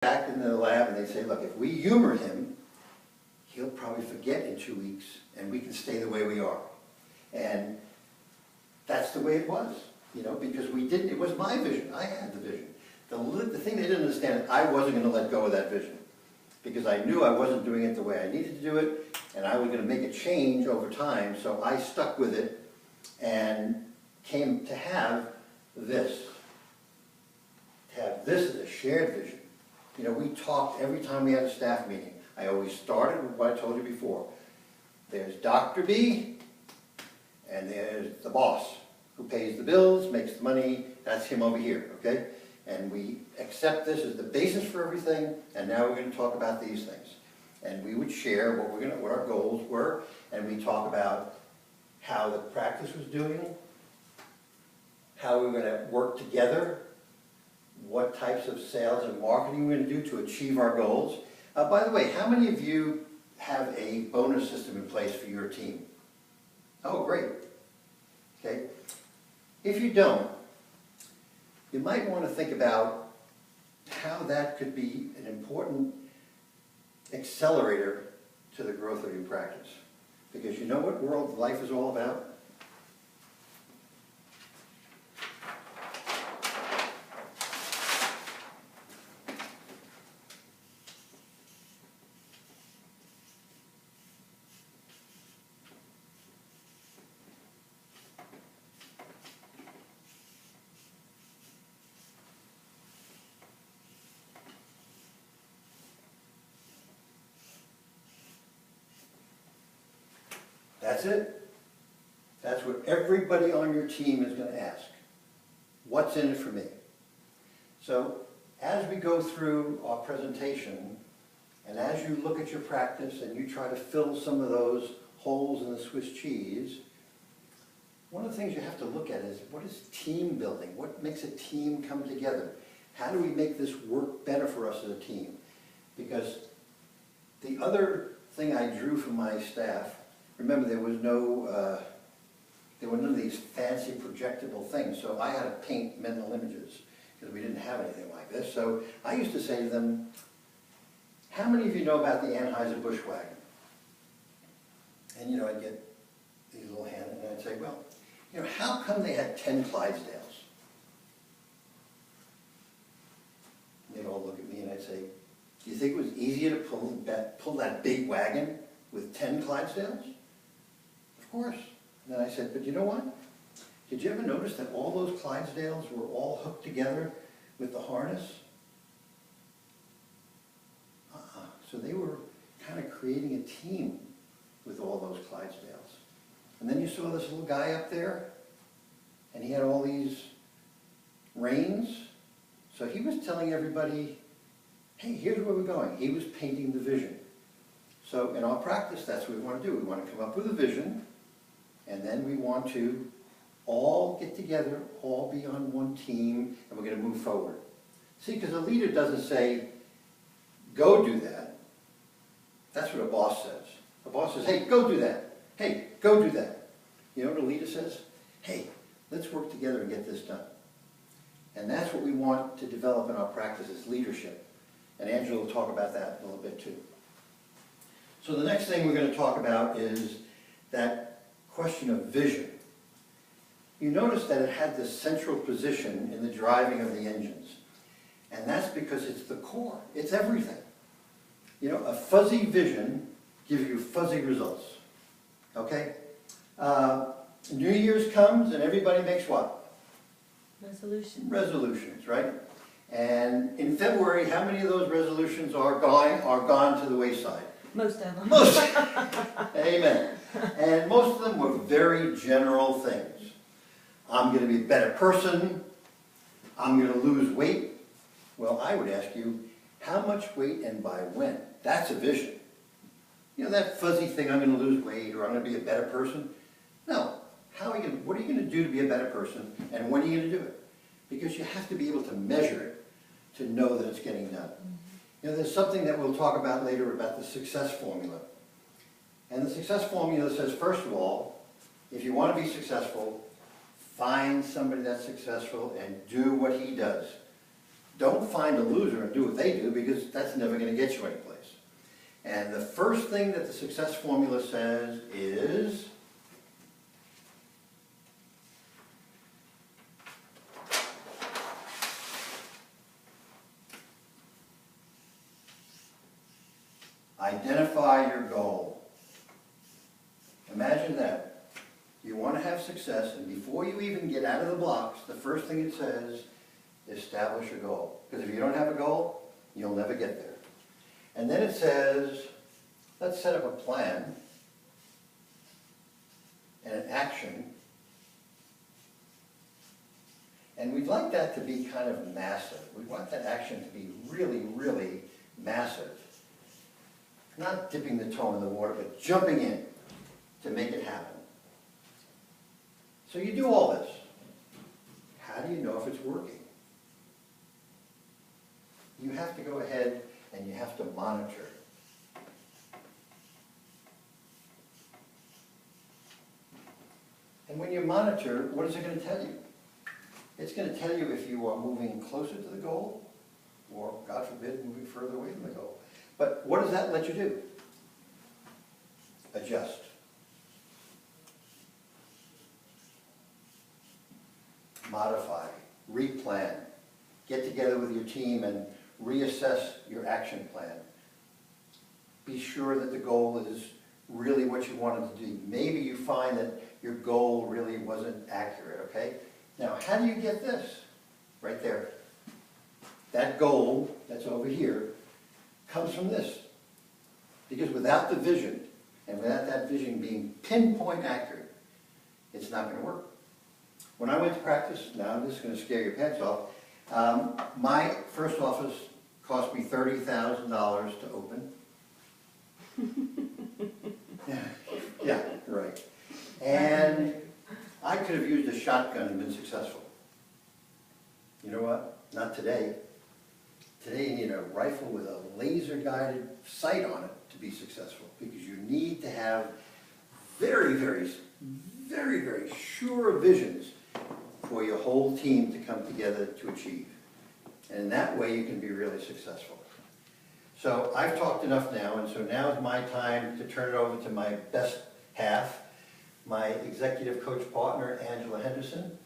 back in the lab and they say, look, if we humor him, he'll probably forget in 2 weeks and we can stay the way we are. And that's the way it was, you know, because we didn't, it was my vision. I had the vision. The thing they didn't understand, I wasn't going to let go of that vision because I knew I wasn't doing it the way I needed to do it, and I was going to make a change over time, so I stuck with it and came to have this. To have this as a shared vision. You know, we talked every time we had a staff meeting. I always started with what I told you before. There's Dr. B, and there's the boss, who pays the bills, makes the money, that's him over here, okay? And we accept this as the basis for everything, and now we're going to talk about these things. And we would share what our goals were, and we talk about how the practice was doing, how we were going to work together, what types of sales and marketing we're going to do to achieve our goals. By the way, how many of you have a bonus system in place for your team? Oh, great. Okay. If you don't, you might want to think about how that could be an important accelerator to the growth of your practice. Because you know what world life is all about? That's it. That's what everybody on your team is going to ask. What's in it for me? So as we go through our presentation, and as you look at your practice and you try to fill some of those holes in the Swiss cheese, one of the things you have to look at is, what is team building? What makes a team come together? How do we make this work better for us as a team? Because the other thing I drew from my staff, remember, there were none of these fancy projectable things, so I had to paint mental images because we didn't have anything like this. So I used to say to them, how many of you know about the Anheuser-Busch wagon? And, you know, I'd get these little hands, and I'd say, well, you know, how come they had 10 Clydesdales? And they'd all look at me and I'd say, do you think it was easier to pull that big wagon with 10 Clydesdales? Of course. And then I said, but you know what? Did you ever notice that all those Clydesdales were all hooked together with the harness? So they were kind of creating a team with all those Clydesdales. And then you saw this little guy up there, and he had all these reins. So he was telling everybody, hey, here's where we're going. He was painting the vision. So in our practice, that's what we want to do. We want to come up with a vision, and then we want to all get together, all be on one team, and we're going to move forward. See, because a leader doesn't say, go do that. That's what a boss says. A boss says, hey, go do that. Hey, go do that. You know what a leader says? Hey, let's work together and get this done. And that's what we want to develop in our practice is leadership. And Angela will talk about that a little bit too. So the next thing we're going to talk about is that question of vision. You notice that it had this central position in the driving of the engines. And that's because it's the core. It's everything. You know, a fuzzy vision gives you fuzzy results. Okay? New Year's comes and everybody makes what? Resolutions. Resolutions, right? And in February, how many of those resolutions are gone to the wayside? Most of them. Most. Amen. And most of them were very general things. I'm going to be a better person. I'm going to lose weight. Well, I would ask you, how much weight and by when? That's a vision. You know, that fuzzy thing, I'm going to lose weight or I'm going to be a better person? No. What are you going to do to be a better person, and when are you going to do it? Because you have to be able to measure it to know that it's getting done. You know, there's something that we'll talk about later about the success formula. And the success formula says, first of all, if you want to be successful, find somebody that's successful and do what he does. Don't find a loser and do what they do, because that's never gonna get you anyplace. And the first thing that the success formula says is, identify your goal. Imagine that. You want to have success, and before you even get out of the blocks, the first thing it says, establish a goal. Because if you don't have a goal, you'll never get there. And then it says, let's set up a plan and an action. And we'd like that to be kind of massive. We want that action to be really, really massive. Not dipping the toe in the water, but jumping in to make it happen. So you do all this. How do you know if it's working? You have to go ahead and you have to monitor. And when you monitor, what is it going to tell you? It's going to tell you if you are moving closer to the goal, or, God forbid, moving further away from the goal. But what does that let you do? Adjust. Modify, replan, get together with your team and reassess your action plan. Be sure that the goal is really what you wanted to do. Maybe you find that your goal really wasn't accurate, okay? Now, how do you get this? Right there. That goal that's over here comes from this. Because without the vision, and without that vision being pinpoint accurate, it's not going to work. When I went to practice, now I'm just going to scare your pants off, my first office cost me $30,000 to open. Yeah, right. And I could have used a shotgun and been successful. You know what? Not today. Today you need a rifle with a laser-guided sight on it to be successful, because you need to have very, very, very, very sure visions for your whole team to come together to achieve. And in that way you can be really successful. So I've talked enough now, and so now is my time to turn it over to my best half, my executive coach partner, Angela Henderson.